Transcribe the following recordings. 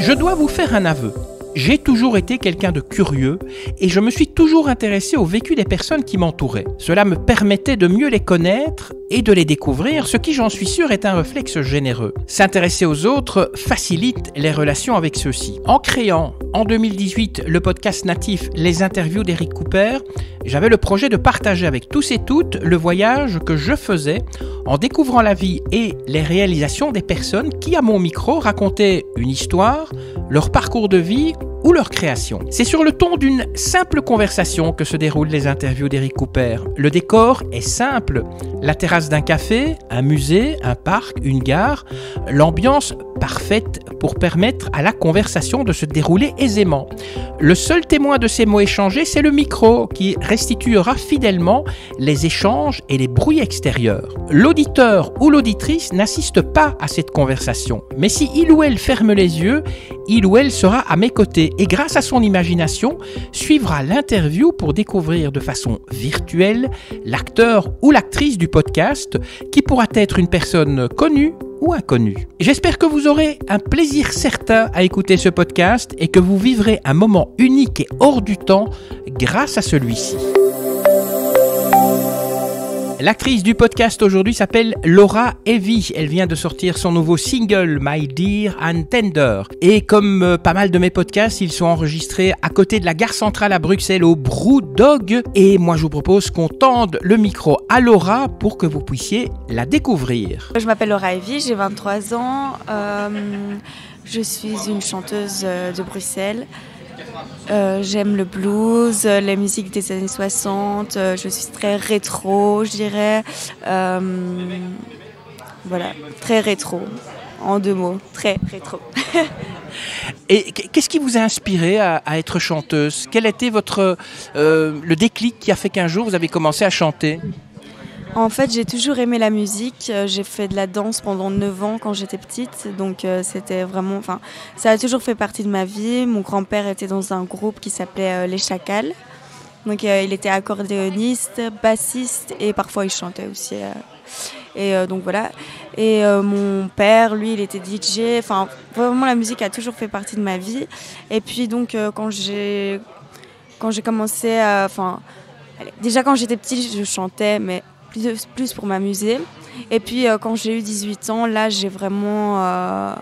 Je dois vous faire un aveu. J'ai toujours été quelqu'un de curieux et je me suis toujours intéressé au vécu des personnes qui m'entouraient. Cela me permettait de mieux les connaître et de les découvrir, ce qui, j'en suis sûr, est un réflexe généreux. S'intéresser aux autres facilite les relations avec ceux-ci. En créant, en 2018, le podcast natif Les Interviews d'Eric Cooper, j'avais le projet de partager avec tous et toutes le voyage que je faisais en découvrant la vie et les réalisations des personnes qui, à mon micro, racontaient une histoire, leur parcours de vie ou leur création. C'est sur le ton d'une simple conversation que se déroulent les interviews d'Eric Cooper. Le décor est simple, la terrasse d'un café, un musée, un parc, une gare, l'ambiance parfaite pour permettre à la conversation de se dérouler aisément. Le seul témoin de ces mots échangés, c'est le micro qui restituera fidèlement les échanges et les bruits extérieurs. L'auditeur ou l'auditrice n'assiste pas à cette conversation, mais si il ou elle ferme les yeux, il ou elle sera à mes côtés et grâce à son imagination, suivra l'interview pour découvrir de façon virtuelle l'acteur ou l'actrice du podcast qui pourra être une personne connue ou inconnue. J'espère que vous aurez un plaisir certain à écouter ce podcast et que vous vivrez un moment unique et hors du temps grâce à celui-ci. L'actrice du podcast aujourd'hui s'appelle Laura Heavy. Elle vient de sortir son nouveau single My Dear and Tender. Et comme pas mal de mes podcasts, ils sont enregistrés à côté de la gare centrale à Bruxelles au Brewdog. Et moi je vous propose qu'on tende le micro à Laura pour que vous puissiez la découvrir. Je m'appelle Laura Heavy, j'ai 23 ans. Je suis une chanteuse de Bruxelles. J'aime le blues, la musique des années 60, je suis très rétro, je dirais. Voilà, très rétro, en 2 mots, très rétro. Et qu'est-ce qui vous a inspiré à être chanteuse ? Quel était le déclic qui a fait qu'un jour vous avez commencé à chanter ? En fait, j'ai toujours aimé la musique. J'ai fait de la danse pendant 9 ans quand j'étais petite. Donc, c'était vraiment... Enfin, ça a toujours fait partie de ma vie. Mon grand-père était dans un groupe qui s'appelait Les Chacals. Donc, il était accordéoniste, bassiste et parfois il chantait aussi. Donc, voilà. Et mon père, lui, il était DJ. Enfin, vraiment, la musique a toujours fait partie de ma vie. Et puis, donc, quand j'ai commencé à... Enfin, déjà, quand j'étais petite, je chantais, mais... plus pour m'amuser. Et puis quand j'ai eu 18 ans, là j'ai vraiment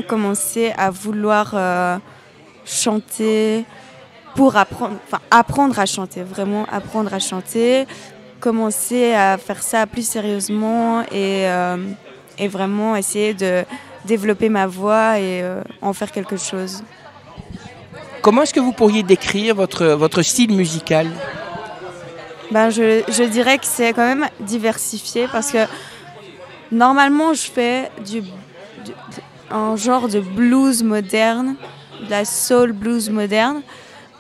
commencé à vouloir chanter pour apprendre à chanter, vraiment apprendre à chanter, commencer à faire ça plus sérieusement et vraiment essayer de développer ma voix et en faire quelque chose. Comment est-ce que vous pourriez décrire votre style musical ? Je dirais que c'est quand même diversifié parce que normalement je fais un genre de blues moderne, de la soul blues moderne,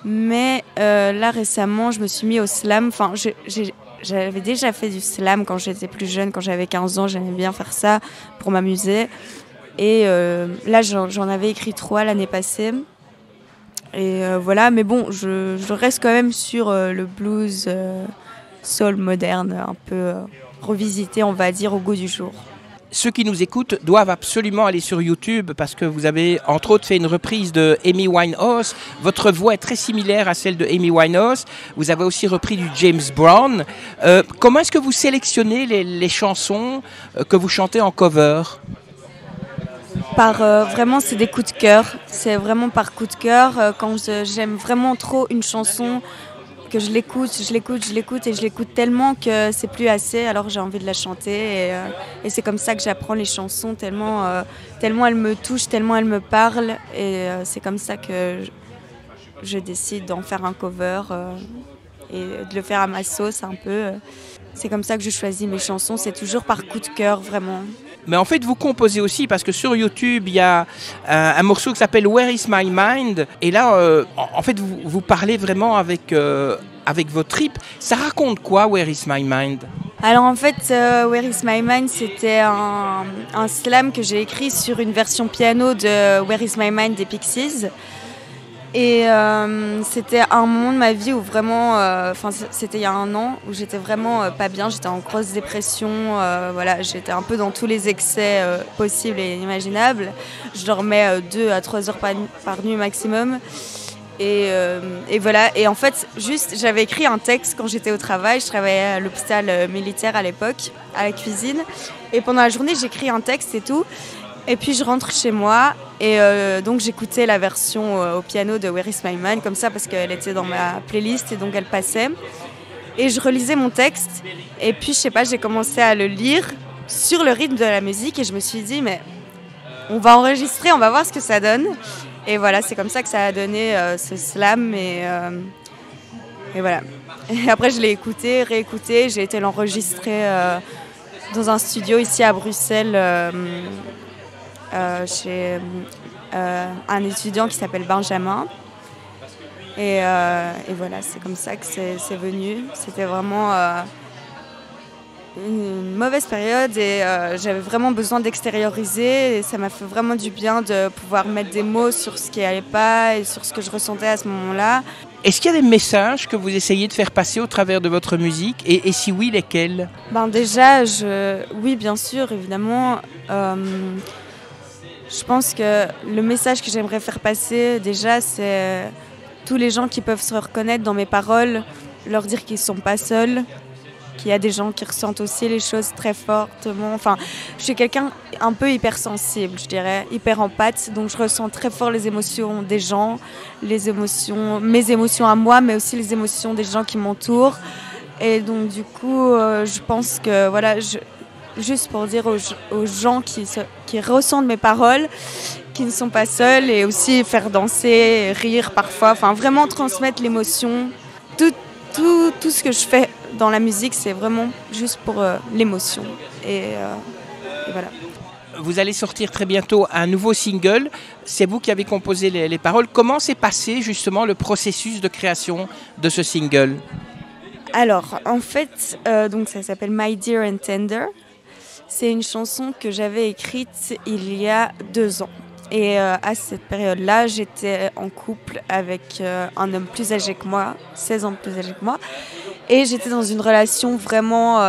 mais là récemment je me suis mis au slam. Enfin, j'avais déjà fait du slam quand j'étais plus jeune, quand j'avais 15 ans, j'aimais bien faire ça pour m'amuser. Et là j'en avais écrit 3 l'année passée. Et voilà, mais bon, je reste quand même sur le blues soul moderne, un peu revisité, on va dire, au goût du jour. Ceux qui nous écoutent doivent absolument aller sur YouTube parce que vous avez, entre autres, fait une reprise de Amy Winehouse. Votre voix est très similaire à celle de Amy Winehouse. Vous avez aussi repris du James Brown. Comment est-ce que vous sélectionnez les chansons que vous chantez en cover ? Vraiment, c'est des coups de cœur. C'est vraiment par coup de cœur. Quand j'aime vraiment trop une chanson, que je l'écoute et je l'écoute tellement que c'est plus assez. Alors j'ai envie de la chanter et c'est comme ça que j'apprends les chansons tellement elles me touchent, tellement elles me parlent. Et c'est comme ça que je décide d'en faire un cover et de le faire à ma sauce un peu. C'est comme ça que je choisis mes chansons. C'est toujours par coup de cœur, vraiment. Mais en fait, vous composez aussi parce que sur YouTube, il y a un morceau qui s'appelle Where is my mind ? Et là, en fait, vous parlez vraiment avec votre trip. Ça raconte quoi, Where is my mind ? Alors en fait, Where is my mind, c'était un slam que j'ai écrit sur une version piano de Where is my mind des Pixies. Et c'était un moment de ma vie où vraiment, c'était il y a un an, où j'étais vraiment pas bien, j'étais en grosse dépression, voilà, j'étais un peu dans tous les excès possibles et imaginables. Je dormais 2 à 3 heures par nuit maximum. Et voilà, et en fait, juste, j'avais écrit un texte quand j'étais au travail, je travaillais à l'hôpital militaire à l'époque, à la cuisine. Et pendant la journée, j'écris un texte et tout. Et puis je rentre chez moi et donc j'écoutais la version au piano de Where is My Man comme ça parce qu'elle était dans ma playlist et donc elle passait. Et je relisais mon texte et puis je sais pas, j'ai commencé à le lire sur le rythme de la musique et je me suis dit mais on va enregistrer, on va voir ce que ça donne. Et voilà, c'est comme ça que ça a donné ce slam et voilà. Et après je l'ai écouté, réécouté, j'ai été l'enregistrer dans un studio ici à Bruxelles. Chez un étudiant qui s'appelle Benjamin. Et voilà, c'est comme ça que c'est venu. C'était vraiment une mauvaise période et j'avais vraiment besoin d'extérioriser. Et ça m'a fait vraiment du bien de pouvoir mettre des mots sur ce qui allait pas et sur ce que je ressentais à ce moment-là. Est-ce qu'il y a des messages que vous essayez de faire passer au travers de votre musique et si oui, lesquels ? Déjà, oui, bien sûr, évidemment. Je pense que le message que j'aimerais faire passer, déjà, c'est tous les gens qui peuvent se reconnaître dans mes paroles, leur dire qu'ils ne sont pas seuls, qu'il y a des gens qui ressentent aussi les choses très fortement. Enfin, je suis quelqu'un un peu hypersensible, je dirais, hyper empathe, donc je ressens très fort les émotions des gens, mes émotions à moi, mais aussi les émotions des gens qui m'entourent. Et donc, du coup, je pense que, voilà, juste pour dire aux gens qui ressentent mes paroles, qui ne sont pas seuls, et aussi faire danser, rire parfois, enfin vraiment transmettre l'émotion. Tout ce que je fais dans la musique, c'est vraiment juste pour l'émotion. Et voilà. Vous allez sortir très bientôt un nouveau single. C'est vous qui avez composé les paroles. Comment s'est passé justement le processus de création de ce single ? Alors, en fait, donc ça s'appelle My Dear and Tender. C'est une chanson que j'avais écrite il y a 2 ans. Et à cette période-là, j'étais en couple avec un homme plus âgé que moi, 16 ans plus âgé que moi. Et j'étais dans une relation vraiment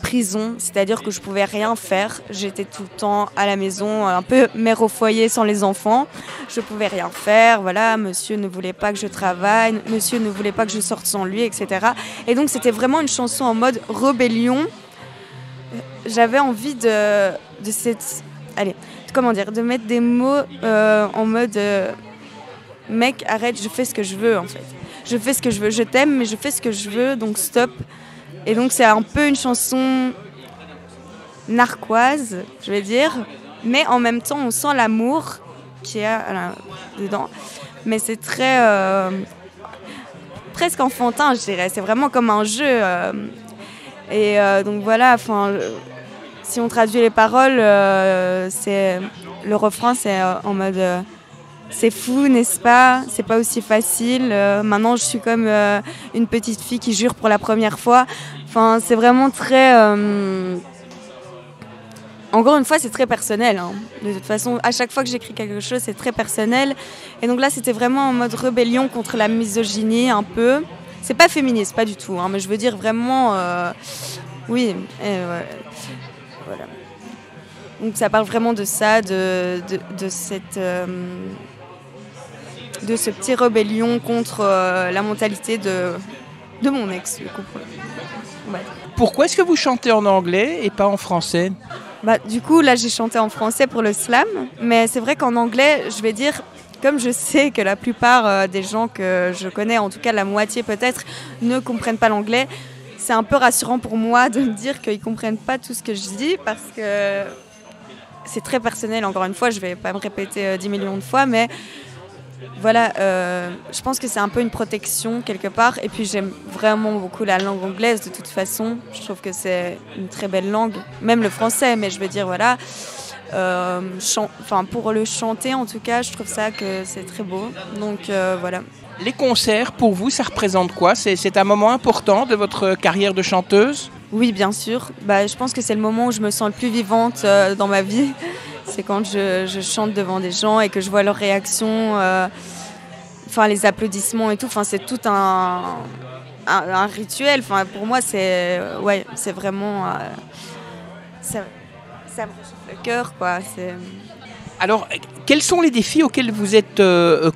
prison, c'est-à-dire que je pouvais rien faire. J'étais tout le temps à la maison, un peu mère au foyer sans les enfants. Je pouvais rien faire, voilà, monsieur ne voulait pas que je travaille, monsieur ne voulait pas que je sorte sans lui, etc. Et donc c'était vraiment une chanson en mode rébellion. J'avais envie de mettre des mots en mode mec, arrête, je fais ce que je veux en fait. Je fais ce que je veux, je t'aime, mais je fais ce que je veux, donc stop. Et donc c'est un peu une chanson narquoise, je vais dire, mais en même temps on sent l'amour qu'il y a dedans. Mais c'est très presque enfantin, je dirais. C'est vraiment comme un jeu. Et donc voilà, si on traduit les paroles, le refrain c'est en mode c'est fou, n'est-ce pas? C'est pas aussi facile. Maintenant, je suis comme une petite fille qui jure pour la première fois. Enfin, c'est vraiment très. Encore une fois, c'est très personnel. Hein. De toute façon, à chaque fois que j'écris quelque chose, c'est très personnel. Et donc là, c'était vraiment en mode rébellion contre la misogynie, un peu. C'est pas féministe, pas du tout. Hein, mais je veux dire vraiment. Oui. Voilà. Donc ça parle vraiment de ça, de ce petit rébellion contre la mentalité de mon ex, le couple. Ouais. Pourquoi est-ce que vous chantez en anglais et pas en français ? Du coup, là, j'ai chanté en français pour le slam, mais c'est vrai qu'en anglais, je vais dire, comme je sais que la plupart des gens que je connais, en tout cas la moitié peut-être, ne comprennent pas l'anglais, c'est un peu rassurant pour moi de me dire qu'ils ne comprennent pas tout ce que je dis, parce que c'est très personnel, encore une fois, je ne vais pas me répéter 10 millions de fois, mais voilà, je pense que c'est un peu une protection quelque part. Et puis j'aime vraiment beaucoup la langue anglaise de toute façon. Je trouve que c'est une très belle langue, même le français. Mais je veux dire, voilà, pour le chanter en tout cas, je trouve ça que c'est très beau. Donc voilà. Les concerts, pour vous, ça représente quoi ? C'est un moment important de votre carrière de chanteuse ? Oui, bien sûr. Je pense que c'est le moment où je me sens le plus vivante dans ma vie. C'est quand je chante devant des gens et que je vois leurs réactions. enfin les applaudissements et tout, enfin c'est tout un rituel. Enfin pour moi c'est ouais, c'est vraiment ça me réchauffe le cœur quoi. C'est Alors, quels sont les défis auxquels vous êtes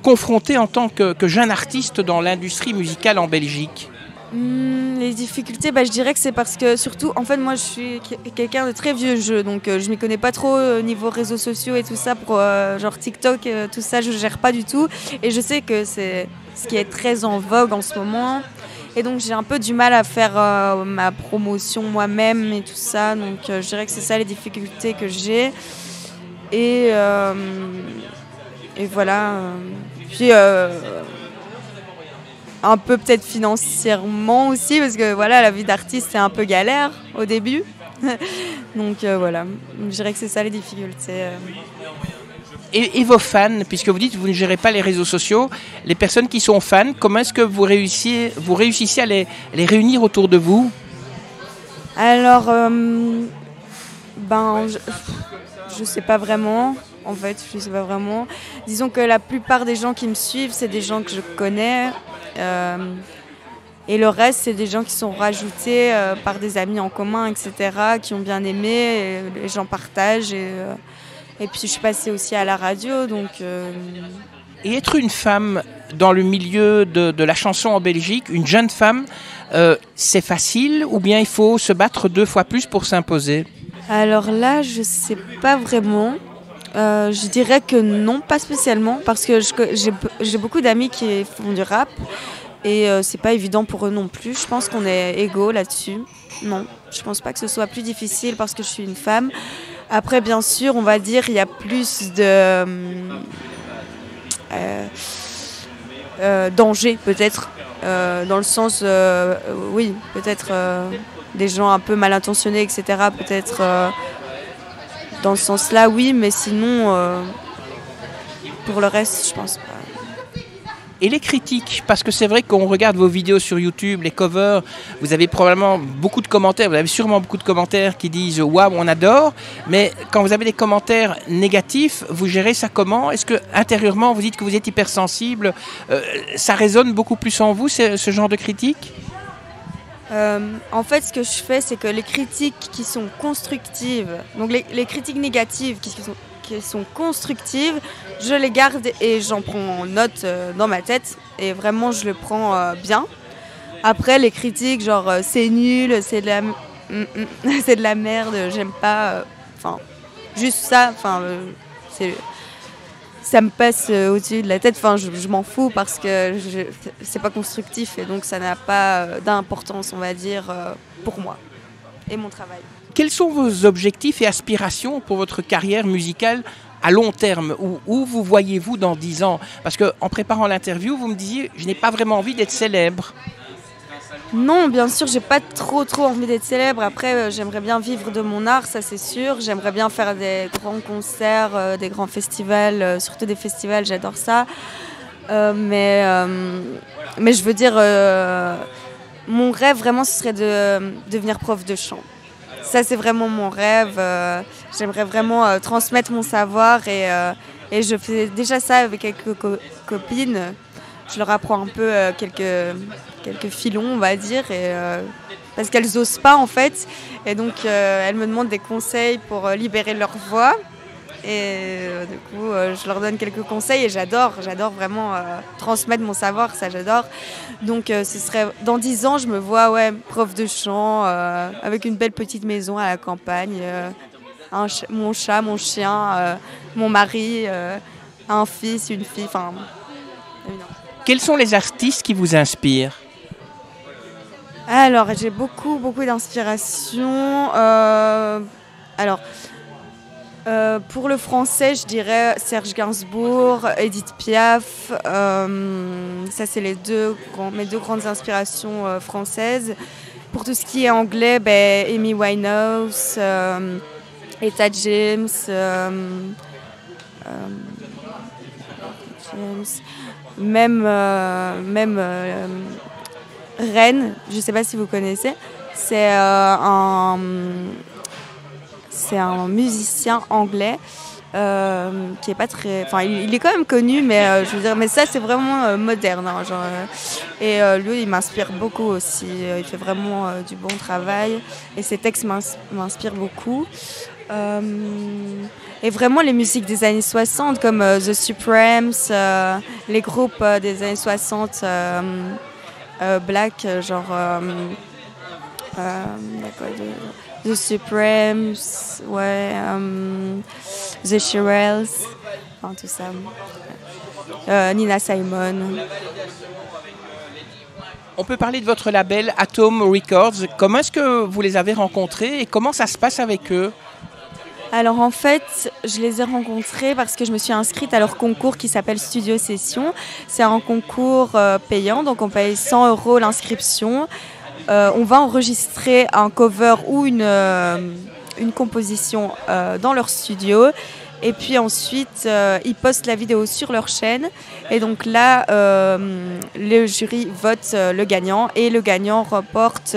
confronté en tant que jeune artiste dans l'industrie musicale en Belgique? Les difficultés, bah, je dirais que c'est parce que surtout, en fait, moi je suis quelqu'un de très vieux jeu, donc je m'y connais pas trop au niveau réseaux sociaux et tout ça, pour genre TikTok, tout ça, je gère pas du tout. Et je sais que c'est ce qui est très en vogue en ce moment. Et donc j'ai un peu du mal à faire ma promotion moi-même et tout ça, donc je dirais que c'est ça les difficultés que j'ai. Et voilà. Puis un peu peut-être financièrement aussi, parce que voilà, la vie d'artiste c'est un peu galère au début. Donc voilà, je dirais que c'est ça les difficultés. Et vos fans, puisque vous dites que vous ne gérez pas les réseaux sociaux, les personnes qui sont fans, comment est-ce que vous réussissez à les réunir autour de vous? Alors, je sais pas vraiment. En fait, je sais pas vraiment. Disons que la plupart des gens qui me suivent, c'est des gens que je connais. Et le reste, c'est des gens qui sont rajoutés par des amis en commun, etc., qui ont bien aimé. Et les gens partagent. Et puis, je suis passée aussi à la radio. Donc, Et être une femme dans le milieu de la chanson en Belgique, une jeune femme, c'est facile ou bien il faut se battre 2 fois plus pour s'imposer? Alors là, je sais pas vraiment. Je dirais que non, pas spécialement, parce que j'ai beaucoup d'amis qui font du rap et c'est pas évident pour eux non plus. Je pense qu'on est égaux là-dessus. Non, je pense pas que ce soit plus difficile parce que je suis une femme. Après, bien sûr, on va dire il y a plus de danger peut-être, dans le sens, oui, peut-être des gens un peu mal intentionnés, etc. Peut-être. Dans ce sens-là, oui, mais sinon, pour le reste, je pense pas. Et les critiques, parce que c'est vrai qu'on regarde vos vidéos sur YouTube, les covers, vous avez probablement beaucoup de commentaires, vous avez sûrement beaucoup de commentaires qui disent « Waouh, on adore », mais quand vous avez des commentaires négatifs, vous gérez ça comment? Est-ce que intérieurement, vous dites que vous êtes hypersensible, ça résonne beaucoup plus en vous, ce genre de critiques? En fait, ce que je fais, c'est que les critiques qui sont constructives, donc les critiques négatives qui sont constructives, je les garde et j'en prends note dans ma tête et vraiment je le prends bien. Après, les critiques genre c'est nul, c'est de la merde, j'aime pas, enfin juste ça, enfin ça me passe au-dessus de la tête, enfin je m'en fous parce que c'est pas constructif et donc ça n'a pas d'importance, on va dire, pour moi et mon travail. Quels sont vos objectifs et aspirations pour votre carrière musicale à long terme? Où vous voyez-vous dans 10 ans? Parce qu'en préparant l'interview, vous me disiez « je n'ai pas vraiment envie d'être célèbre ». Non, bien sûr, j'ai pas trop envie d'être célèbre. Après, j'aimerais bien vivre de mon art, ça c'est sûr. J'aimerais bien faire des grands concerts, des grands festivals, surtout des festivals, j'adore ça. Mais je veux dire, mon rêve vraiment, ce serait de devenir prof de chant. Ça, c'est vraiment mon rêve. J'aimerais vraiment transmettre mon savoir et je fais déjà ça avec quelques copines. Je leur apprends un peu quelques filons, on va dire, parce qu'elles n'osent pas en fait. Et donc, elles me demandent des conseils pour libérer leur voix. Et du coup, je leur donne quelques conseils et j'adore vraiment transmettre mon savoir, ça j'adore. Donc, ce serait dans 10 ans, je me vois prof de chant, avec une belle petite maison à la campagne, mon chat, mon chien, mon mari, un fils, une fille, enfin... Quels sont les artistes qui vous inspirent? Alors, j'ai beaucoup d'inspiration. Pour le français, je dirais Serge Gainsbourg, Edith Piaf. Ça, c'est mes deux grandes inspirations françaises. Pour tout ce qui est anglais, Amy Winehouse, Etta James, même Ren, je ne sais pas si vous connaissez, c'est un musicien anglais qui est pas très, enfin il est quand même connu, mais je veux dire, mais ça c'est vraiment moderne, hein, genre, et lui il m'inspire beaucoup aussi. Il fait vraiment du bon travail et ses textes m'inspirent beaucoup. Et vraiment les musiques des années 60 comme The Supremes, les groupes des années 60 black, genre The Supremes, ouais, The Shirelles, enfin tout ça, Nina Simon. On peut parler de votre label Atom Records. Comment est-ce que vous les avez rencontrés et comment ça se passe avec eux? Alors en fait, je les ai rencontrés parce que je me suis inscrite à leur concours qui s'appelle Studio Session. C'est un concours payant, donc on paye 100 € l'inscription. On va enregistrer un cover ou une composition dans leur studio. Et puis ensuite, ils postent la vidéo sur leur chaîne. Et donc là, le jury vote le gagnant. Et le gagnant remporte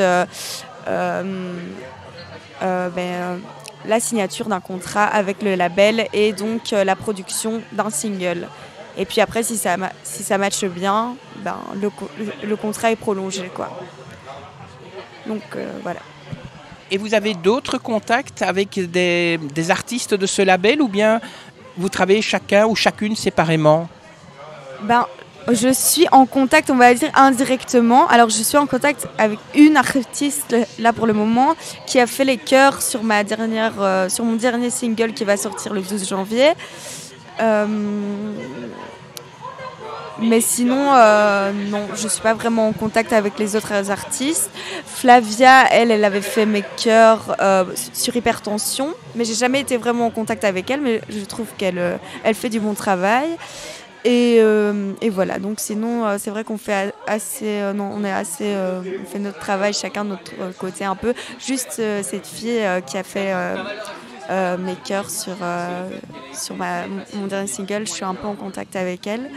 la signature d'un contrat avec le label et donc la production d'un single. Et puis après, si ça matche bien, ben, le contrat est prolongé, quoi. Donc voilà. Et vous avez d'autres contacts avec des artistes de ce label ou bien vous travaillez chacun ou chacune séparément? Ben, je suis en contact, on va dire indirectement. Alors, je suis en contact avec une artiste, là pour le moment, qui a fait les chœurs sur mon dernier single qui va sortir le 12 janvier. Mais sinon, non, je ne suis pas vraiment en contact avec les autres artistes. Flavia, elle avait fait mes chœurs sur Hypertension, mais j'ai jamais été vraiment en contact avec elle, mais je trouve qu'elle fait du bon travail. Et voilà, donc sinon c'est vrai qu'on fait assez, on fait notre travail chacun de notre côté un peu. Juste cette fille qui a fait mes chœurs sur mon dernier single, je suis un peu en contact avec elle.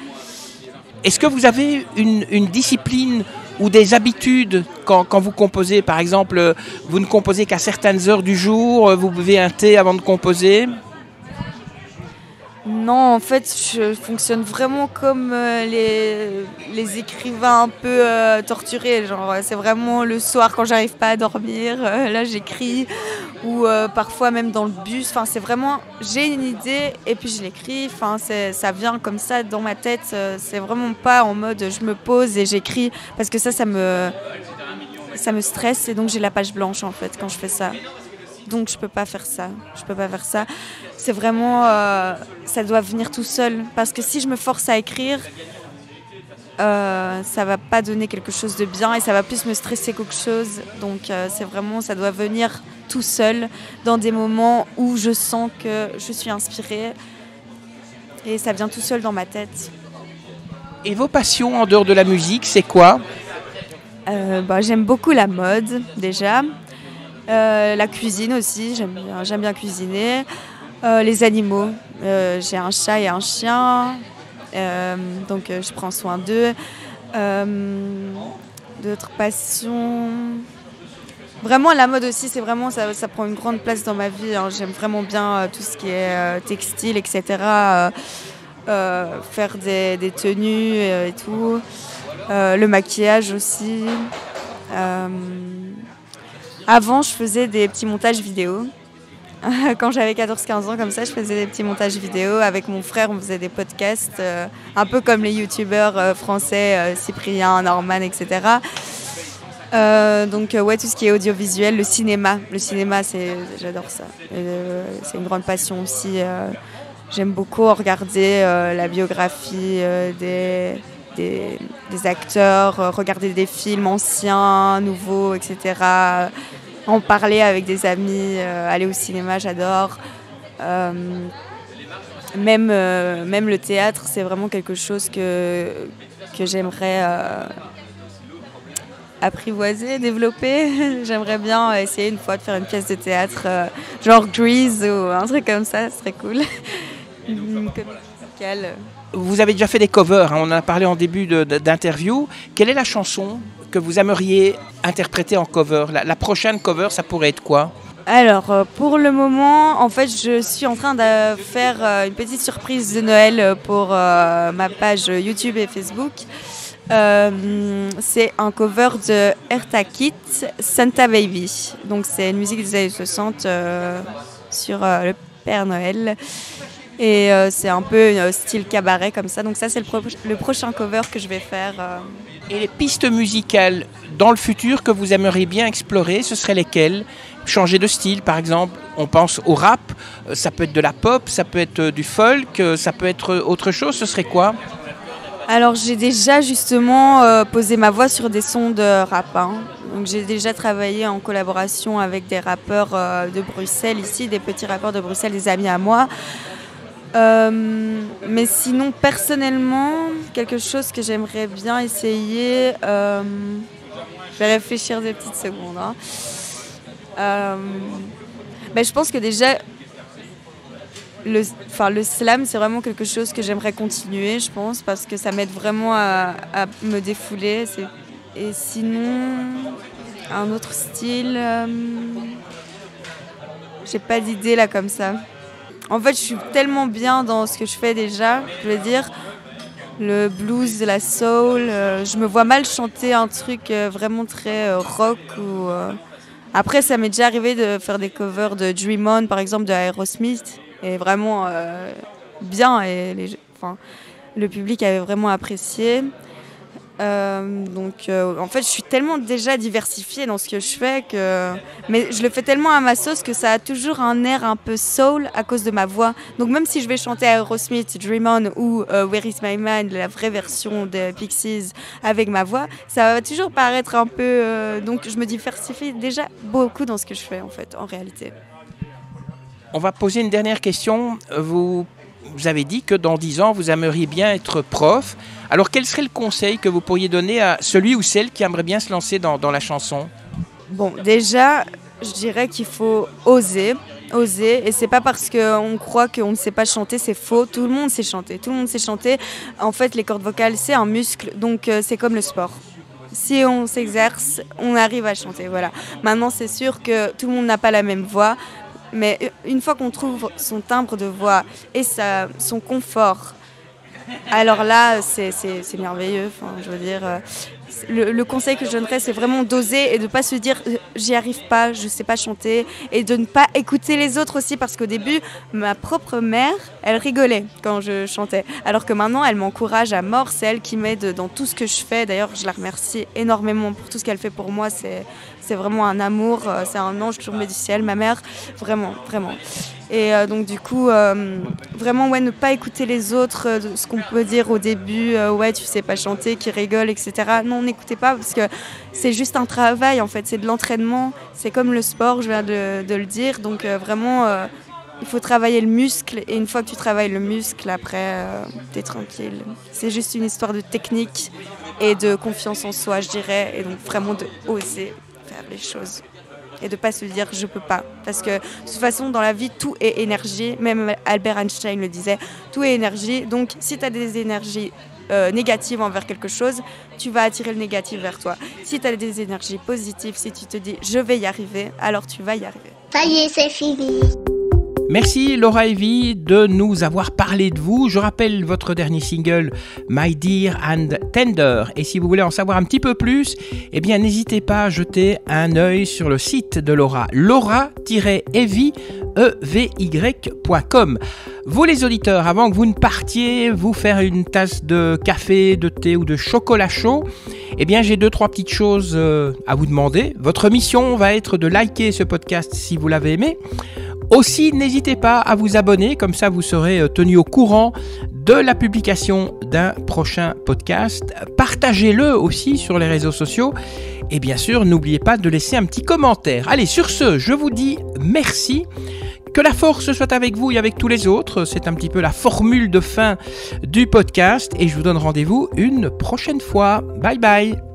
Est-ce que vous avez une discipline ou des habitudes quand vous composez? Par exemple, vous ne composez qu'à certaines heures du jour, vous buvez un thé avant de composer? Non, en fait, je fonctionne vraiment comme les écrivains un peu torturés. Genre, c'est vraiment le soir quand j'arrive pas à dormir, là j'écris, ou parfois même dans le bus. Enfin, c'est vraiment, j'ai une idée et puis je l'écris. Enfin, ça vient comme ça dans ma tête. C'est vraiment pas en mode je me pose et j'écris parce que ça me stresse et donc j'ai la page blanche en fait quand je fais ça. Donc je peux pas faire ça. C'est vraiment, ça doit venir tout seul. Parce que si je me force à écrire, ça va pas donner quelque chose de bien et ça va plus me stresser qu'autre chose. Donc c'est vraiment, ça doit venir tout seul dans des moments où je sens que je suis inspirée et ça vient tout seul dans ma tête. Et vos passions en dehors de la musique, c'est quoi? J'aime beaucoup la mode déjà. La cuisine aussi, j'aime bien cuisiner. Les animaux, j'ai un chat et un chien, donc je prends soin d'eux. D'autres passions, vraiment la mode aussi, c'est vraiment ça prend une grande place dans ma vie, hein. J'aime vraiment bien tout ce qui est textile, etc. Faire des tenues et tout. Le maquillage aussi. Avant, je faisais des petits montages vidéo. Quand j'avais 14-15 ans, comme ça, je faisais des petits montages vidéo. Avec mon frère, on faisait des podcasts, un peu comme les youtubeurs français, Cyprien, Norman, etc. Donc, ouais, tout ce qui est audiovisuel, le cinéma. Le cinéma, j'adore ça. C'est une grande passion aussi. J'aime beaucoup regarder la biographie des acteurs, regarder des films anciens, nouveaux, etc. En parler avec des amis, aller au cinéma, j'adore. Même le théâtre, c'est vraiment quelque chose que j'aimerais apprivoiser, développer. J'aimerais bien essayer une fois de faire une pièce de théâtre, genre Grease ou un truc comme ça, ce serait cool. Une comédie musicale. Vous avez déjà fait des covers, hein, on en a parlé en début d'interview. Quelle est la chanson que vous aimeriez interpréter en cover? La prochaine cover, ça pourrait être quoi? Alors, pour le moment, en fait, je suis en train de faire une petite surprise de Noël pour ma page YouTube et Facebook. C'est un cover de Eartha Kitt, Santa Baby. Donc, c'est une musique des années 60 sur le Père Noël. Et c'est un peu style cabaret comme ça. Donc ça, c'est le prochain cover que je vais faire. Et les pistes musicales dans le futur que vous aimeriez bien explorer, ce seraient lesquelles ? Changer de style, par exemple, on pense au rap, ça peut être de la pop, ça peut être du folk, ça peut être autre chose, ce serait quoi ? Alors j'ai déjà justement posé ma voix sur des sons de rap. Donc j'ai déjà travaillé en collaboration avec des rappeurs de Bruxelles ici, des petits rappeurs de Bruxelles, des amis à moi. Mais sinon, personnellement, quelque chose que j'aimerais bien essayer, je vais réfléchir des petites secondes. Je pense que déjà, le slam, c'est vraiment quelque chose que j'aimerais continuer, je pense, parce que ça m'aide vraiment à me défouler. Et sinon, un autre style, j'ai pas d'idée là comme ça. En fait, je suis tellement bien dans ce que je fais déjà, je veux dire, le blues, la soul. Je me vois mal chanter un truc vraiment très rock. Après, ça m'est déjà arrivé de faire des covers de Dream On, par exemple, de Aerosmith. Et vraiment bien, et le public avait vraiment apprécié. En fait, je suis tellement déjà diversifiée dans ce que je fais mais je le fais tellement à ma sauce que ça a toujours un air un peu soul à cause de ma voix. Donc même si je vais chanter Aerosmith, Dream On ou Where Is My Mind, la vraie version de Pixies avec ma voix, ça va toujours paraître un peu... donc je me diversifie déjà beaucoup dans ce que je fais en fait, en réalité. On va poser une dernière question. Vous avez dit que dans 10 ans, vous aimeriez bien être prof. Alors, quel serait le conseil que vous pourriez donner à celui ou celle qui aimerait bien se lancer dans la chanson ? Bon, déjà, je dirais qu'il faut oser. Et c'est pas parce qu'on croit qu'on ne sait pas chanter, c'est faux. Tout le monde sait chanter. En fait, les cordes vocales, c'est un muscle, donc c'est comme le sport. Si on s'exerce, on arrive à chanter, voilà. Maintenant, c'est sûr que tout le monde n'a pas la même voix. Mais une fois qu'on trouve son timbre de voix et son confort, alors là, c'est merveilleux. Enfin, je veux dire, le conseil que je donnerais, c'est vraiment d'oser et de ne pas se dire « j'y arrive pas, je ne sais pas chanter » et de ne pas écouter les autres aussi, parce qu'au début, ma propre mère, elle rigolait quand je chantais. Alors que maintenant, elle m'encourage à mort, c'est elle qui m'aide dans tout ce que je fais. D'ailleurs, je la remercie énormément pour tout ce qu'elle fait pour moi. C'est vraiment un amour, c'est un ange tombé du ciel, ma mère, vraiment, vraiment. Et donc du coup, vraiment, ouais, ne pas écouter les autres, ce qu'on peut dire au début, ouais, tu sais pas chanter, qui rigolent, etc. Non, n'écoutez pas, parce que c'est juste un travail, en fait, c'est de l'entraînement, c'est comme le sport, je viens de le dire, donc vraiment, il faut travailler le muscle, et une fois que tu travailles le muscle, après, t'es tranquille. C'est juste une histoire de technique et de confiance en soi, je dirais, et donc vraiment de oser faire les choses. Et de ne pas se dire « je peux pas ». Parce que de toute façon, dans la vie, tout est énergie. Même Albert Einstein le disait, tout est énergie. Donc, si tu as des énergies négatives envers quelque chose, tu vas attirer le négatif vers toi. Si tu as des énergies positives, si tu te dis « je vais y arriver », alors tu vas y arriver. Ça y est, c'est fini. Merci Laura Evie de nous avoir parlé de vous. Je rappelle votre dernier single My Dear and Tender. Et si vous voulez en savoir un petit peu plus, eh bien n'hésitez pas à jeter un œil sur le site de Laura, laura-evy.com. Vous les auditeurs, avant que vous ne partiez vous faire une tasse de café, de thé ou de chocolat chaud, eh bien j'ai 2-3 petites choses à vous demander. Votre mission va être de liker ce podcast si vous l'avez aimé. Aussi, n'hésitez pas à vous abonner, comme ça vous serez tenu au courant de la publication d'un prochain podcast. Partagez-le aussi sur les réseaux sociaux et bien sûr, n'oubliez pas de laisser un petit commentaire. Allez, sur ce, je vous dis merci. Que la force soit avec vous et avec tous les autres. C'est un petit peu la formule de fin du podcast et je vous donne rendez-vous une prochaine fois. Bye bye.